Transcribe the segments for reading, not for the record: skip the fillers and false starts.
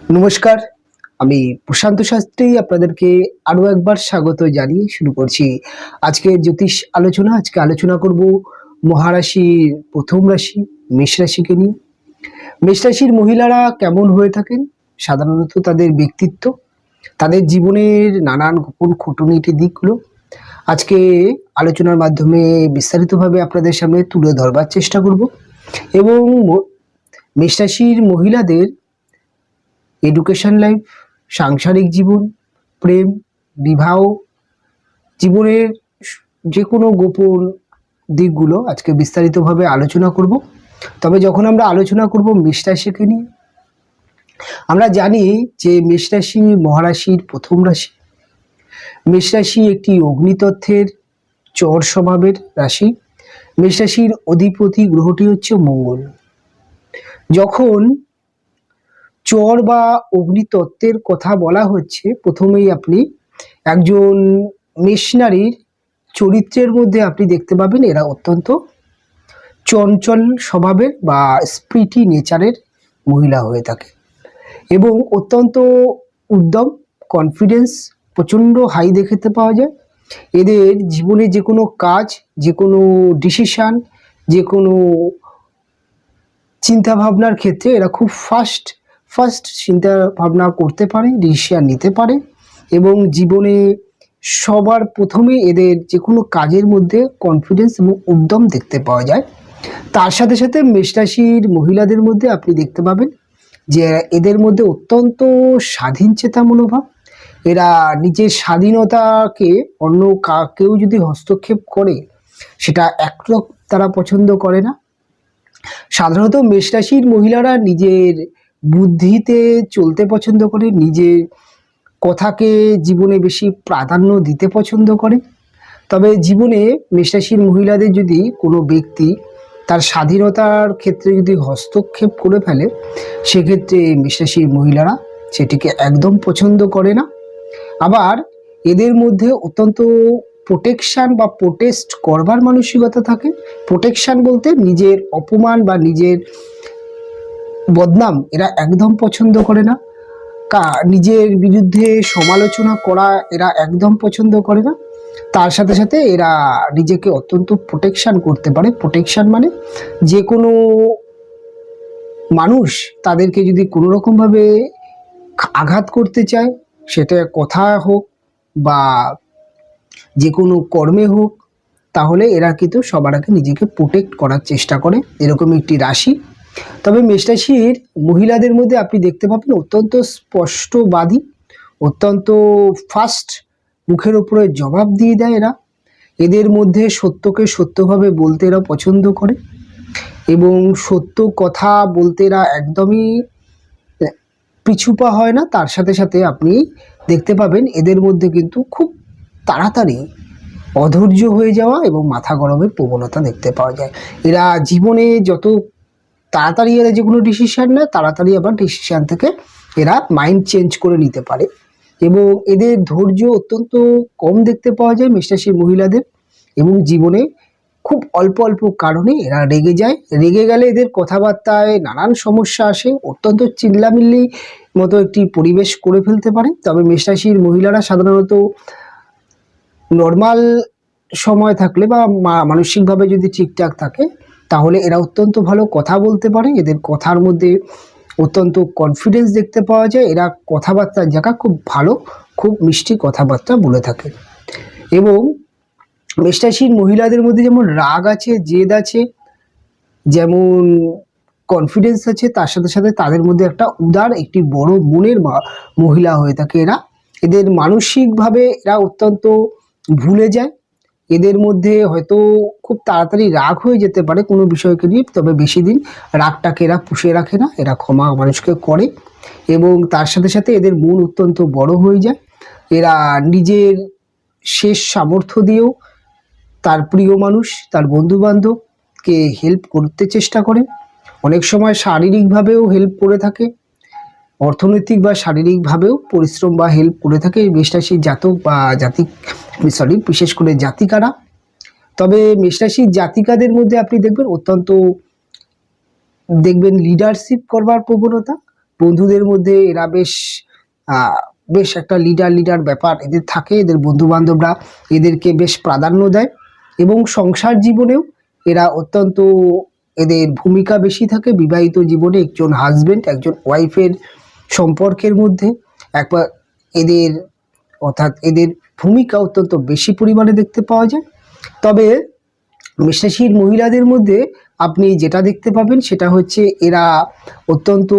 নমস্কার, আমি প্রশান্ত শাস্ত্রী আপনাদেরকে আরো একবার স্বাগত জানিয়ে শুরু করছি আজকের জ্যোতিষ আলোচনা। আজকে আলোচনা করব মহারাশির প্রথম রাশি মেষ রাশিকে নিয়ে। মেষ রাশির মহিলারা কেমন হয়ে থাকেন, সাধারণত তাদের ব্যক্তিত্ব, তাদের জীবনের নানান গোপন খুঁটিনাটি দিকগুলো আজকে আলোচনার মাধ্যমে বিস্তারিতভাবে আপনাদের সামনে তুলে ধরবার চেষ্টা করব। এবং মেষ রাশির মহিলাদের এডুকেশন লাইফ, সাংসারিক জীবন, প্রেম, বিবাহ, জীবনের যে কোনো গোপন দিকগুলো আজকে বিস্তারিতভাবে আলোচনা করব। তবে যখন আমরা আলোচনা করব মেষ রাশিকে নিয়ে, আমরা জানি যে মেষ রাশি মহারাশির প্রথম রাশি। মেষ রাশি একটি অগ্নিতত্ত্বের চর স্বভাবের রাশি। মেষ রাশির অধিপতি গ্রহটি হচ্ছে মঙ্গল। যখন চর বা অগ্নিতত্ত্বের কথা বলা হচ্ছে, প্রথমেই আপনি একজন মেষ নারীর চরিত্রের মধ্যে আপনি দেখতে পাবেন এরা অত্যন্ত চঞ্চল স্বভাবের বা স্প্রিটি নেচারের মহিলা হয়ে থাকে এবং অত্যন্ত উদ্যম, কনফিডেন্স প্রচণ্ড হাই দেখতে পাওয়া যায়। এদের জীবনে যে কোনো কাজ, যে কোনো ডিসিশান, যে কোনো চিন্তাভাবনার ক্ষেত্রে এরা খুব ফার্স্ট চিন্তা ভাবনা করতে পারে, ডিসিশন নিতে পারে এবং জীবনে সবার প্রথমে এদের যে কোনো কাজের মধ্যে কনফিডেন্স এবং উদ্যম দেখতে পাওয়া যায়। তার সাথে সাথে মেষ রাশির মহিলাদের মধ্যে আপনি দেখতে পাবেন যে এদের মধ্যে অত্যন্ত স্বাধীন চেতা মনোভাব। এরা নিজের স্বাধীনতাকে অন্য কেউ যদি হস্তক্ষেপ করে সেটা একরক তারা পছন্দ করে না। সাধারণত মেষ রাশির মহিলারা নিজের বুদ্ধিতে চলতে পছন্দ করে, নিজের কথাকে জীবনে বেশি প্রাধান্য দিতে পছন্দ করে। তবে জীবনে মেষ রাশির মহিলাদের যদি কোনো ব্যক্তি তার স্বাধীনতার ক্ষেত্রে যদি হস্তক্ষেপ করে ফেলে, সেক্ষেত্রে মেষ রাশির মহিলারা সেটিকে একদম পছন্দ করে না। আবার এদের মধ্যে অত্যন্ত প্রোটেকশান বা প্রোটেস্ট করবার মানসিকতা থাকে। প্রোটেকশান বলতে নিজের অপমান বা নিজের বদনাম এরা একদম পছন্দ করে না। নিজের বিরুদ্ধে সমালোচনা করা এরা একদম পছন্দ করে না। তার সাথে সাথে এরা নিজেকে অত্যন্ত প্রোটেকশান করতে পারে। প্রোটেকশান মানে যে কোনো মানুষ তাদেরকে যদি কোনো রকমভাবে আঘাত করতে চায়, সেটা কথা হোক বা যে কোনো কর্মে হোক, তাহলে এরা কিন্তু সবার আগে নিজেকে প্রোটেক্ট করার চেষ্টা করে, এরকম একটি রাশি। তবে মেষ রাশির মহিলাদের মধ্যে আপনি দেখতে পাবেন অত্যন্ত স্পষ্টবাদী, অত্যন্ত ফাস্ট, মুখের উপরে জবাব দিয়ে দেয় এরা। এদের মধ্যে সত্যকে সত্যভাবে বলতে এরা পছন্দ করে এবং সত্য কথা বলতে এরা একদমই পিছুপা হয় না। তার সাথে সাথে আপনি দেখতে পাবেন এদের মধ্যে কিন্তু খুব তাড়াতাড়ি অধৈর্য হয়ে যাওয়া এবং মাথা গরমের প্রবণতা দেখতে পাওয়া যায়। এরা জীবনে যত তাড়াতাড়ি এরা যে কোনো ডিসিশান নেয়, তাড়াতাড়ি আবার ডিসিশান থেকে এরা মাইন্ড চেঞ্জ করে নিতে পারে এবং এদের ধৈর্য অত্যন্ত কম দেখতে পাওয়া যায় মেষ রাশির মহিলাদের। এবং জীবনে খুব অল্প অল্প কারণে এরা রেগে যায়। রেগে গেলে এদের কথাবার্তায় নানান সমস্যা আসে, অত্যন্ত চিল্লামিল্লি মতো একটি পরিবেশ করে ফেলতে পারে। তবে মেষ রাশির মহিলারা সাধারণত নর্মাল সময় থাকলে বা মানসিকভাবে যদি ঠিকঠাক থাকে, তাহলে এরা অত্যন্ত ভালো কথা বলতে পারে। এদের কথার মধ্যে অত্যন্ত কনফিডেন্স দেখতে পাওয়া যায়। এরা কথাবার্তার জায়গা খুব ভালো, খুব মিষ্টি কথাবার্তা বলে থাকে। এবং মেষ রাশির মহিলাদের মধ্যে যেমন রাগ আছে, জেদ আছে, যেমন কনফিডেন্স আছে, তার সাথে সাথে তাদের মধ্যে একটা উদার, একটি বড় মনের মহিলা হয়ে থাকে এরা। এদের মানসিকভাবে এরা অত্যন্ত ভুলে যায়। এদের মধ্যে হয়তো খুব তাড়াতাড়ি রাগ হয়ে যেতে পারে কোনো বিষয়কে নিয়ে, তবে বেশি দিন রাগটাকে এরা পুষে রাখে না, এরা ক্ষমা মানুষকে করে। এবং তার সাথে সাথে এদের মন অত্যন্ত বড় হয়ে যায়। এরা নিজের শেষ সামর্থ্য দিয়েও তার প্রিয় মানুষ, তার বন্ধুবান্ধবকে হেল্প করতে চেষ্টা করে। অনেক সময় শারীরিকভাবেও হেল্প করে থাকে, অর্থনৈতিক বা শারীরিকভাবেও পরিশ্রম বা হেল্প করে থাকে মেষ রাশির জাতক বা বিশেষ করে জাতিকারা। তবে মেষ রাশির জাতিকাদের মধ্যে আপনি দেখবেন লিডারশিপ করবার প্রবণতা, বন্ধুদের মধ্যে এরা বেশ একটা লিডার ব্যাপার এদের থাকে, এদের বন্ধু বান্ধবরা এদেরকে বেশ প্রাধান্য দেয়, এবং সংসার জীবনেও এরা অত্যন্ত এদের ভূমিকা বেশি থাকে। বিবাহিত জীবনে একজন হাজবেন্ড একজন ওয়াইফের সম্পর্কের মধ্যে একবার এদের এদের ভূমিকা অত্যন্ত বেশি পরিমাণে দেখতে পাওয়া যায়। তবে মেষরাশির মহিলাদের মধ্যে আপনি যেটা দেখতে পাবেন সেটা হচ্ছে এরা অত্যন্ত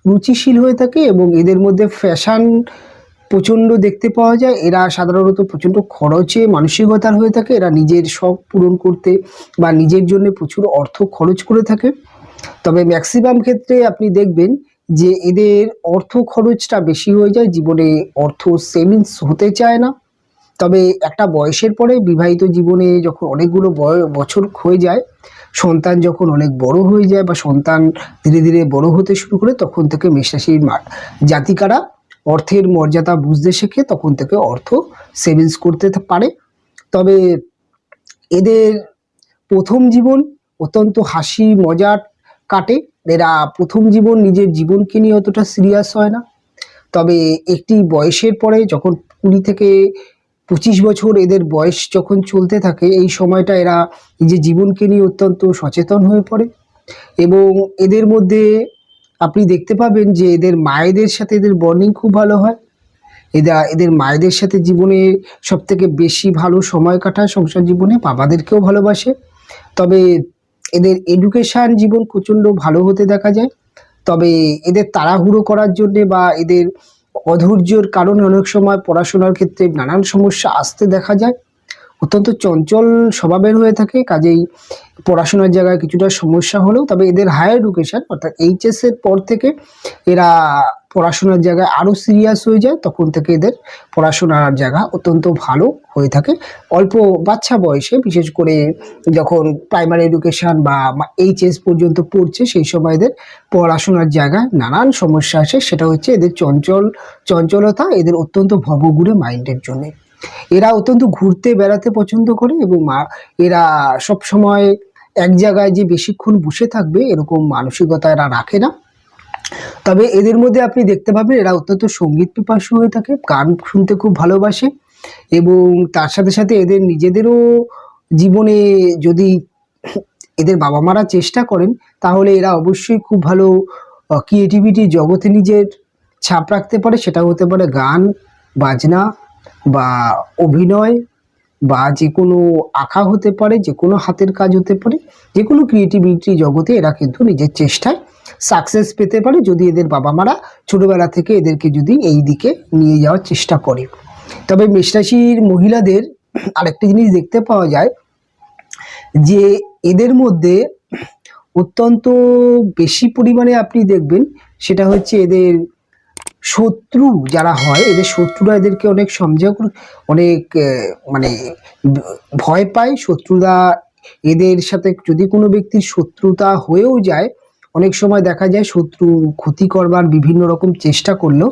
রুচিশীল হয়ে থাকে, এবং এদের মধ্যে ফ্যাশন প্রচণ্ড দেখতে পাওয়া যায়। এরা সাধারণত প্রচণ্ড খরচে মানসিকতার হয়ে থাকে, এরা নিজের শখ পূরণ করতে বা নিজের জন্য প্রচুর অর্থ খরচ করে থাকে। তবে ম্যাক্সিমাম ক্ষেত্রে আপনি দেখবেন যে এদের অর্থ খরচটা বেশি হয়ে যায়, জীবনে অর্থ সেভিংস হতে চায় না। তবে একটা বয়সের পরে বিবাহিত জীবনে যখন অনেকগুলো বছর হয়ে যায়, সন্তান যখন অনেক বড় হয়ে যায় বা সন্তান ধীরে ধীরে বড় হতে শুরু করে, তখন থেকে মেষরাশির জাতিকারা অর্থের মর্যাদা বুঝতে শেখে, তখন থেকে অর্থ সেভিংস করতে পারে। তবে এদের প্রথম জীবন অত্যন্ত হাসি মজার কাটে। এরা প্রথম জীবন নিজের জীবনকে নিয়ে অতটা সিরিয়াস হয় না। তবে একটি বয়সের পরে যখন 20 থেকে 25 বছর এদের বয়স যখন চলতে থাকে, এই সময়টা এরা নিজের জীবনকে নিয়ে অত্যন্ত সচেতন হয়ে পড়ে, এবং এদের মধ্যে আপনি দেখতে পাবেন যে এদের মায়েদের সাথে এদের বন্ডিং খুব ভালো হয়। এদের মায়েদের সাথে জীবনে সবথেকে বেশি ভালো সময় কাটায় সংসার জীবনে, বাবাদেরকেও ভালোবাসে। তবে এদের এডুকেশান জীবন প্রচণ্ড ভালো হতে দেখা যায়। তবে এদের তাড়াহুড়ো করার জন্যে বা এদের অধৈর্যের কারণে অনেক সময় পড়াশোনার ক্ষেত্রে নানান সমস্যা আসতে দেখা যায়। অত্যন্ত চঞ্চল স্বভাবের হয়ে থাকে, কাজেই পড়াশোনার জায়গায় কিছুটা সমস্যা হলেও, তবে এদের হায়ার এডুকেশান অর্থাৎ এইচএসের পর থেকে এরা পড়াশোনার জায়গায় আরও সিরিয়াস হয়ে যায়, তখন থেকে এদের পড়াশোনার জায়গা অত্যন্ত ভালো হয়ে থাকে। অল্প বাচ্চা বয়সে, বিশেষ করে যখন প্রাইমারি এডুকেশান বা এইচএস পর্যন্ত পড়ছে, সেই সময় এদের পড়াশোনার জায়গায় নানান সমস্যা আসে। সেটা হচ্ছে এদের চঞ্চলতা, এদের অত্যন্ত ভবঘুরে মাইন্ডের জন্যে। এরা অত্যন্ত ঘুরতে বেড়াতে পছন্দ করে, এবং এরা সব সময় এক জায়গায় যে বেশিক্ষণ বসে থাকবে এরকম মানসিকতা এরা রাখে না। তবে এদের মধ্যে আপনি দেখতে পাবেন এরা অত্যন্ত সঙ্গীত পিপাসু হয়ে থাকে, গান শুনতে খুব ভালোবাসে, এবং তার সাথে সাথে এদের নিজেদেরও জীবনে যদি এদের বাবা মারা চেষ্টা করেন, তাহলে এরা অবশ্যই খুব ভালো ক্রিয়েটিভিটি জগতে নিজের ছাপ রাখতে পারে। সেটা হতে পারে গান বাজনা বা অভিনয়, বা যে কোনো আঁকা হতে পারে, যে কোনো হাতের কাজ হতে পারে, যে কোনো ক্রিয়েটিভিটি জগতে এরা কিন্তু নিজের চেষ্টায় সাকসেস পেতে পারে, যদি এদের বাবা মারা ছোটোবেলা থেকে এদেরকে যদি এই দিকে নিয়ে যাওয়ার চেষ্টা করে। তবে মেষরাশির মহিলাদের আরেকটি জিনিস দেখতে পাওয়া যায় যে এদের মধ্যে অত্যন্ত বেশি পরিমাণে আপনি দেখবেন, সেটা হচ্ছে এদের শত্রু যারা হয়, এদের শত্রুরা এদেরকে অনেক অনেক মানে ভয় পায়। শত্রুরা এদের সাথে যদি কোনো ব্যক্তির শত্রুতা হয়েও যায়, অনেক সময় দেখা যায় শত্রু ক্ষতি করবার বিভিন্ন রকম চেষ্টা করলেও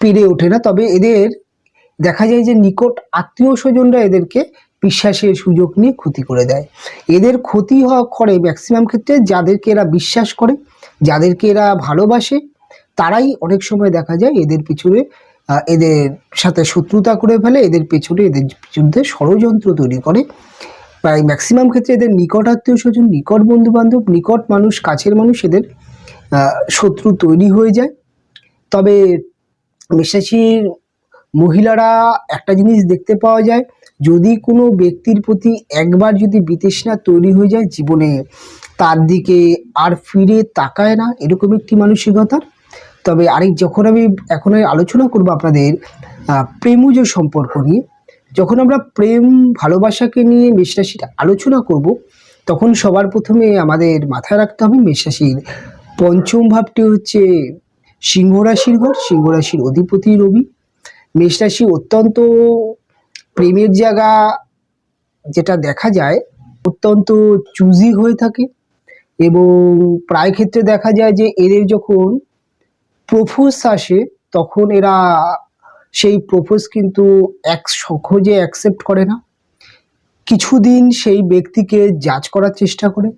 পেরে ওঠে না। তবে এদের দেখা যায় যে নিকট আত্মীয় স্বজনরা এদেরকে বিশ্বাসের সুযোগ নিয়ে ক্ষতি করে দেয়। এদের ক্ষতি করে ম্যাক্সিমাম ক্ষেত্রে যাদেরকে এরা বিশ্বাস করে, যাদেরকে এরা ভালোবাসে, তারাই অনেক সময় দেখা যায় এদের পিছনে এদের সাথে শত্রুতা করে ফেলে, এদের পেছনে এদের বিরুদ্ধে ষড়যন্ত্র তৈরি করে। প্রায় ম্যাক্সিমাম ক্ষেত্রে এদের নিকট আত্মীয় স্বজন, নিকট বন্ধু বান্ধব, নিকট মানুষ, কাছের মানুষ এদের শত্রু তৈরি হয়ে যায়। তবে মেষরাশির মহিলারা একটা জিনিস দেখতে পাওয়া যায়, যদি কোনো ব্যক্তির প্রতি একবার যদি বিতৃষ্ণা তৈরি হয়ে যায়, জীবনে তার দিকে আর ফিরে তাকায় না, এরকম একটি মানসিকতা। তবে যখন আমি এখন আলোচনা করব আপনাদের প্রেমজ সম্পর্ক নিয়ে, যখন আমরা প্রেম ভালোবাসাকে নিয়ে মেষরাশির আলোচনা করব, তখন সবার প্রথমে আমাদের মাথায় রাখতে হবে মেষরাশির পঞ্চম ভাবটি হচ্ছে সিংহ রাশির ঘর, সিংহ রাশির অধিপতি রবি। মেষরাশি অত্যন্ত প্রেমের জায়গা যেটা দেখা যায়, অত্যন্ত চুজি হয়ে থাকে, এবং প্রায় ক্ষেত্রে দেখা যায় যে এদের যখন প্রপোজ আসে, তখন এরা সেই প্রপোজ কিন্তু সহজে অ্যাকসেপ্ট করে না। কিছুদিন সেই ব্যক্তিকে জাজ করার চেষ্টা করে,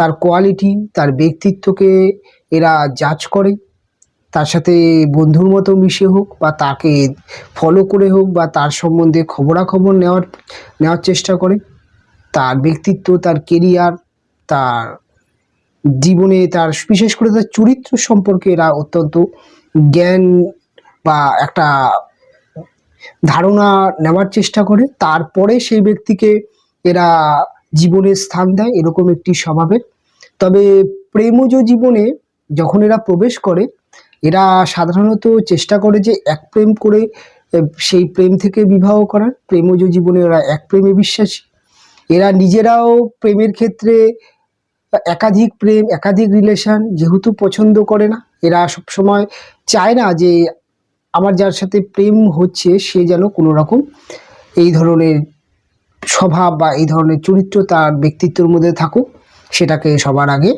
তার কোয়ালিটি, তার ব্যক্তিত্বকে এরা জাজ করে। তার সাথে বন্ধুর মতো মিশে হোক বা তাকে ফলো করে হোক বা তার সম্বন্ধে খবরাখবর নেওয়ার চেষ্টা করে। তার ব্যক্তিত্ব, তার কেরিয়ার, তার জীবনে তার বিশেষ করে তার চরিত্র সম্পর্কে এরা অত্যন্ত জ্ঞান বা একটা ধারণা নেওয়ার চেষ্টা করে। তারপরে সেই ব্যক্তিকে এরা জীবনে স্থান দেয়, এরকম একটি স্বভাবের। তবে প্রেমজ জীবনে যখন এরা প্রবেশ করে, এরা সাধারণত চেষ্টা করে যে এক প্রেম করে সেই প্রেম থেকে বিবাহ করার। প্রেমজ জীবনে এরা এক প্রেমে বিশ্বাসী। এরা নিজেরাও প্রেমের ক্ষেত্রে একাধিক প্রেম, একাধিক রিলেশন যেহেতু পছন্দ করে না, এরা সবসময় চায় না যে আমার যার সাথে প্রেম হচ্ছে সে যেন কোনো রকম এই ধরনের স্বভাব বা এই ধরনের চরিত্র তার ব্যক্তিত্বের মধ্যে থাকুক, সেটাকে সবার আগে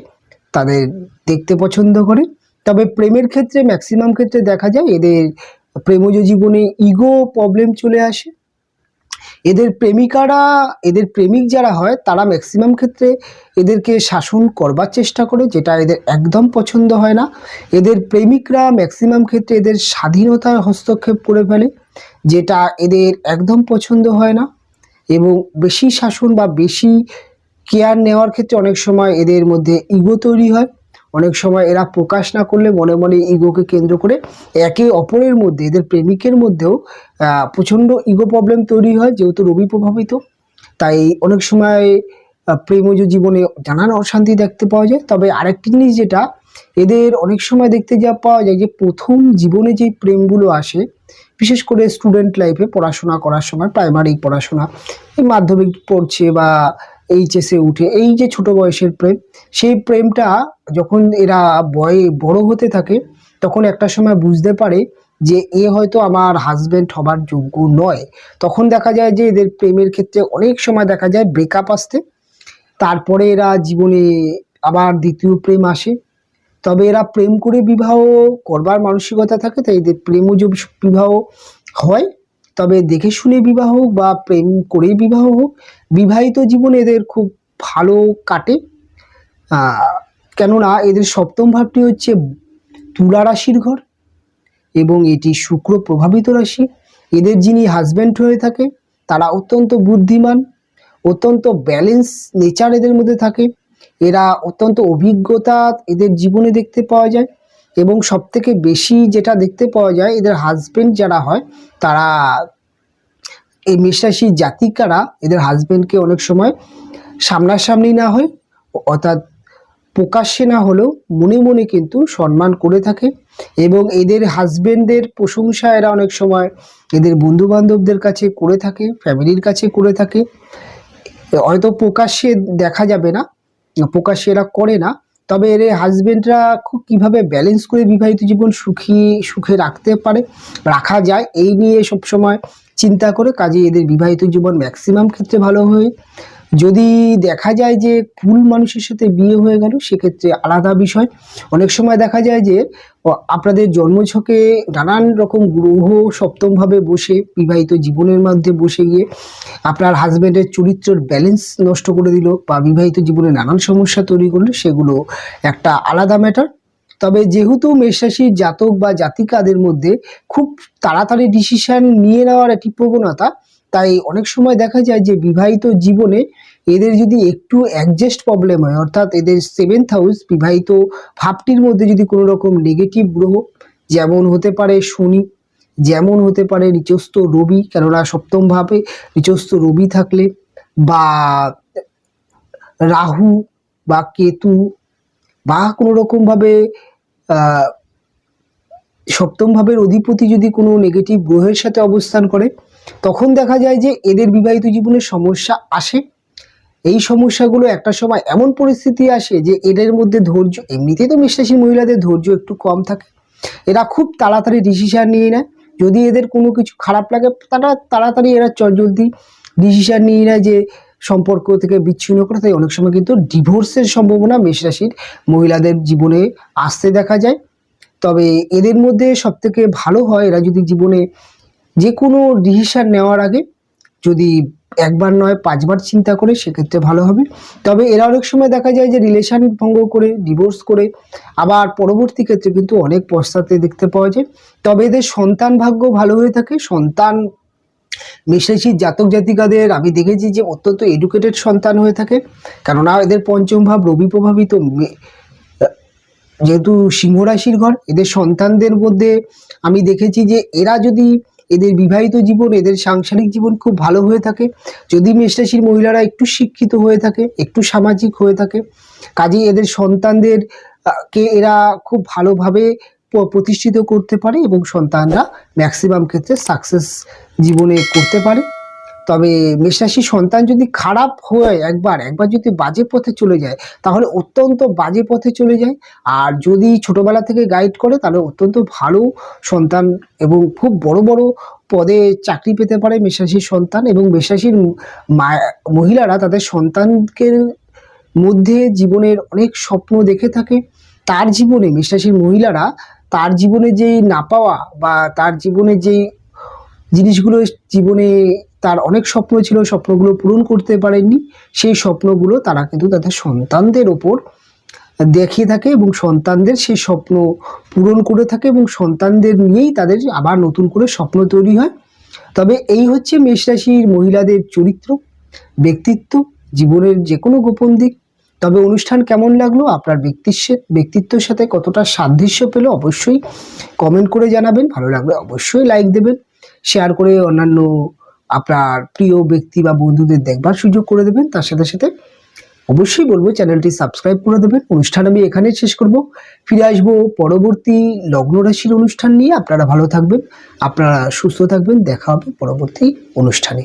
তাদের দেখতে পছন্দ করে। তবে প্রেমের ক্ষেত্রে ম্যাক্সিমাম ক্ষেত্রে দেখা যায় এদের প্রেমজ জীবনে ইগো প্রবলেম চলে আসে। এদের প্রেমিকারা, এদের প্রেমিক যারা হয় তারা ম্যাক্সিমাম ক্ষেত্রে এদেরকে শাসন করবার চেষ্টা করে, যেটা এদের একদম পছন্দ হয় না। এদের প্রেমিকরা ম্যাক্সিমাম ক্ষেত্রে এদের স্বাধীনতার হস্তক্ষেপ করে ফেলে, যেটা এদের একদম পছন্দ হয় না। এবং বেশি শাসন বা বেশি কেয়ার নেওয়ার ক্ষেত্রে অনেক সময় এদের মধ্যে ইগো তৈরি হয়। অনেক সময় এরা প্রকাশ না করলে মনে মনে ইগোকে কেন্দ্র করে একে অপরের মধ্যে, এদের প্রেমিকের মধ্যেও প্রচণ্ড ইগো প্রবলেম তৈরি হয়, যেহেতু রবি প্রভাবিত। তাই অনেক সময় প্রেমজ জীবনে নানান অশান্তি দেখতে পাওয়া যায়। তবে আরেকটি জিনিস যেটা এদের অনেক সময় দেখতে যা পাওয়া যায়, যে প্রথম জীবনে যে প্রেমগুলো আসে, বিশেষ করে স্টুডেন্ট লাইফে পড়াশোনা করার সময়, প্রাইমারি পড়াশোনা, এই মাধ্যমিক পড়ছে বা এইচএসে উঠে, এই যে ছোট বয়সের প্রেম, সেই প্রেমটা যখন এরা বড় হতে থাকে তখন একটা সময় বুঝতে পারে যে এ হয়তো আমার হাজবেন্ড হবার যোগ্য নয়। তখন দেখা যায় যে এদের প্রেমের ক্ষেত্রে অনেক সময় দেখা যায় ব্রেকআপ আসতে। তারপরে এরা জীবনে আবার দ্বিতীয় প্রেম আসে। তবে এরা প্রেম করে বিবাহ করবার মানসিকতা থাকে, তাই এদের প্রেমজ বিবাহ হয়। তবে দেখে শুনে বিবাহ হোক বা প্রেম করেই বিবাহ হোক, বিবাহিত জীবন এদের খুব ভালো কাটে। কেননা এদের সপ্তম ভাবটি হচ্ছে তুলা রাশির ঘর এবং এটি শুক্র প্রভাবিত রাশি। এদের যিনি হাজব্যান্ড হয়ে থাকে তারা অত্যন্ত বুদ্ধিমান, অত্যন্ত ব্যালেন্স নেচার এদের মধ্যে থাকে। এরা অত্যন্ত অভিজ্ঞতা এদের জীবনে দেখতে পাওয়া যায়। এবং সবথেকে বেশি যেটা দেখতে পাওয়া যায়, এদের হাজব্যান্ড যারা হয় তারা, এই মেষ রাশির জাতিকারা এদের হাজব্যান্ডকে অনেক সময় সামনাসামনি না হয়, অর্থাৎ প্রকাশ্যে না হলেও মনে মনে কিন্তু সম্মান করে থাকে। এবং এদের হাজব্যান্ডের প্রশংসা এরা অনেক সময় এদের বন্ধু বান্ধবদের কাছে করে থাকে, ফ্যামিলির কাছে করে থাকে। হয়তো প্রকাশ্যে দেখা যাবে না, প্রকাশ্যে এরা করে না, তবে এর হাজবেন্ডরা খুব কীভাবে ব্যালেন্স করে বিবাহিত জীবন সুখে রাখা যায় এই নিয়ে সবসময় চিন্তা করে। কাজে এদের বিবাহিত জীবন ম্যাক্সিমাম ক্ষেত্রে ভালো হয়। যদি দেখা যায় যে ভুল মানুষের সাথে বিয়ে হয়ে গেল, সেক্ষেত্রে আলাদা বিষয়। অনেক সময় দেখা যায় যে আপনাদের জন্মছকে নানান রকম গ্রহ সপ্তমভাবে বসে বিবাহিত জীবনের মধ্যে বসে গিয়ে আপনার হাজব্যান্ডের চরিত্রের ব্যালেন্স নষ্ট করে দিল বা বিবাহিত জীবনে নানান সমস্যা তৈরি করলো, সেগুলো একটা আলাদা ম্যাটার। তবে যেহেতু মেষরাশির জাতক বা জাতিকাদের মধ্যে খুব তাড়াতাড়ি ডিসিশন নিয়ে নেওয়ার একটি প্রবণতা, তাই অনেক সময় দেখা যায় যে বিবাহিত জীবনে এদের যদি একটু অ্যাডজাস্ট প্রবলেম হয়, অর্থাৎ এদের 7th হাউস বিবাহিত ভাবটির মধ্যে যদি কোনো রকম নেগেটিভ গ্রহ, যেমন হতে পারে শনি, যেমন হতে পারে নিচস্থ রবি, কেননা সপ্তম ভাবে নিচস্থ রবি থাকলে, বা রাহু বা কেতু, বা কোনো রকমভাবে সপ্তম ভাবের অধিপতি যদি কোনো নেগেটিভ গ্রহের সাথে অবস্থান করে, তখন দেখা যায় যে এদের বিবাহিত জীবনে সমস্যা আসে। এই সমস্যাগুলো একটা সময় এমন পরিস্থিতি আসে যে এদের মধ্যে ধৈর্য, এমনিতেই তো মেষরাশির মহিলাদের ধৈর্য একটু কম থাকে, এরা খুব তাড়াতাড়ি ডিসিশন নিয়ে নেয়। যদি এদের কোনো কিছু খারাপ লাগে তারা তাড়াতাড়ি এরা চটজলদি ডিসিশন নিয়ে নেয় যে সম্পর্ক থেকে বিচ্ছিন্ন করে। তাই অনেক সময় কিন্তু ডিভোর্সের সম্ভাবনা মেষরাশির মহিলাদের জীবনে আসতে দেখা যায়। তবে এদের মধ্যে সবথেকে ভালো হয় এরা যদি জীবনে যে কোনো ডিসিশন নেওয়ার আগে যদি একবার নয় 5বার চিন্তা করে সেক্ষেত্রে ভালো হবে। তবে এরা অনেক সময় দেখা যায় যে রিলেশন ভঙ্গ করে, ডিভোর্স করে আবার পরবর্তী ক্ষেত্রে কিন্তু অনেক পশ্চাতে দেখতে পাওয়া যায়। তবে এদের সন্তান ভাগ্য ভালো হয়ে থাকে। সন্তান মেষরাশির জাতক জাতিকাদের আমি দেখেছি যে অত্যন্ত এডুকেটেড সন্তান হয়ে থাকে, কেননা এদের পঞ্চম ভাব রবি প্রভাবিত। যেহেতু সিংহ রাশির ঘর, এদের সন্তানদের মধ্যে আমি দেখেছি যে এরা যদি এদের বিবাহিত জীবন, এদের সাংসারিক জীবন খুব ভালো হয়ে থাকে। যদি মেষরাশির মহিলারা একটু শিক্ষিত হয়ে থাকে, একটু সামাজিক হয়ে থাকে, কাজেই এদের সন্তানদের কে এরা খুব ভালোভাবে প্রতিষ্ঠিত করতে পারে এবং সন্তানরা ম্যাক্সিমাম ক্ষেত্রে সাকসেস জীবনে করতে পারে। তবে মেষরাশির সন্তান যদি খারাপ হয়, একবার যদি বাজে পথে চলে যায়, তাহলে অত্যন্ত বাজে পথে চলে যায়। আর যদি ছোটবেলা থেকে গাইড করে, তাহলে অত্যন্ত ভালো সন্তান এবং খুব বড় বড় পদে চাকরি পেতে পারে মেষরাশির সন্তান। এবং মেষরাশির মহিলারা তাদের সন্তানকে মধ্যে জীবনের অনেক স্বপ্ন দেখে থাকে। তার জীবনে মেষরাশির মহিলারা তার জীবনে যেই না পাওয়া বা তার জীবনে যেই জিনিসগুলো জীবনে তার অনেক স্বপ্ন ছিল, স্বপ্নগুলো পূরণ করতে পারেননি, সেই স্বপ্নগুলো তারা কিন্তু তাদের সন্তানদের ওপর দেখিয়ে থাকে এবং সন্তানদের সেই স্বপ্ন পূরণ করে থাকে এবং সন্তানদের নিয়েই তাদের আবার নতুন করে স্বপ্ন তৈরি হয়। তবে এই হচ্ছে মেষরাশির মহিলাদের চরিত্র, ব্যক্তিত্ব, জীবনের যে কোনো গোপন দিক। তবে অনুষ্ঠান কেমন লাগলো, আপনার ব্যক্তিত্বের সাথে কতটা সাদৃশ্য পেলো, অবশ্যই কমেন্ট করে জানাবেন। ভালো লাগলে অবশ্যই লাইক দেবেন, শেয়ার করে অন্যান্য আপনার প্রিয় ব্যক্তি বা বন্ধুদের দেখবার সুযোগ করে দেবেন। তার সাথে সাথে অবশ্যই বলবো চ্যানেলটি সাবস্ক্রাইব করে দেবেন। অনুষ্ঠান আমি এখানে শেষ করব, ফিরে আসবো পরবর্তী লগ্ন রাশির অনুষ্ঠান নিয়ে। আপনারা ভালো থাকবেন, আপনারা সুস্থ থাকবেন, দেখা হবে পরবর্তী অনুষ্ঠানে।